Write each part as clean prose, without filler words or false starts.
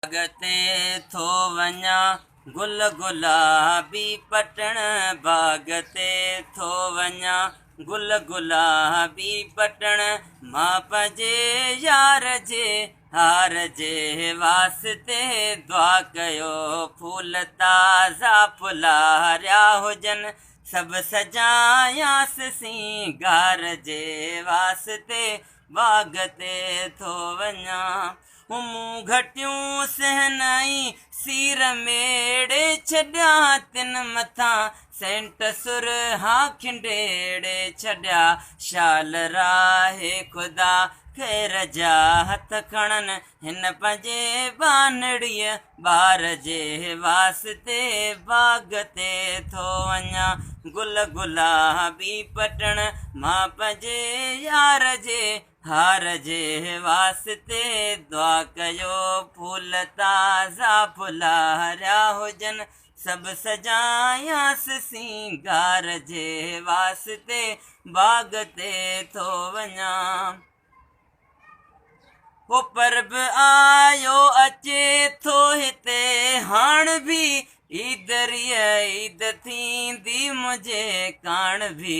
बागते थो वञा गुल गुलाबी पटण बागते थो वञा गुल गुलाबी पटण मां पंहिंजे यार जे हार जे वास्ते दुआ कयो फूल ताज़ा फुलारिया हुजनि सभु सजायांसि सिंगार जे वास्ते बाग ते थो वञा मूं घटियूं सहनाई सीर मेड़े छॾिया तिन मथां सेंट सुर हा खिंडेड़े छॾिया शाल राहे ख़ुदा ख़ैर जा हथ खणनि हिन पंहिंजे बानड़ीअ ॿार जे वास्ते बाग ते थो वञा गुल गुलाबी पटण मां पंहिंजे यार जे हार जे वास्ते दुआ कयो फूल ताज़ा फुलारिया हुजनि सभु सजायांसि सिंगार जे वास्ते बाग ते थो वञा हो पर्व आयो अचे थो हिते हाण बि ईदरीअ ईद थींदी मुंहिंजे काण बि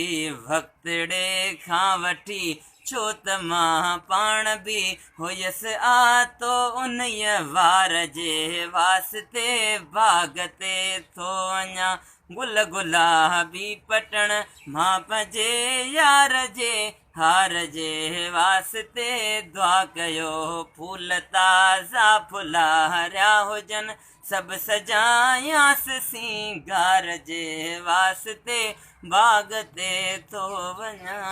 वक़्तड़े खां वठी छो त मां पाण बि हुयसि आतो उन्हीअ वार जे वास्ते बाग ते थो वञा गुल गुलाबी पटण मां पंहिंजे यार जे हार जे वास्ते दुआ कयो फूल ताज़ा फुलारिया हुजनि सभु सजायांसि सिंगार जे वास्ते बाग ते थो वञा।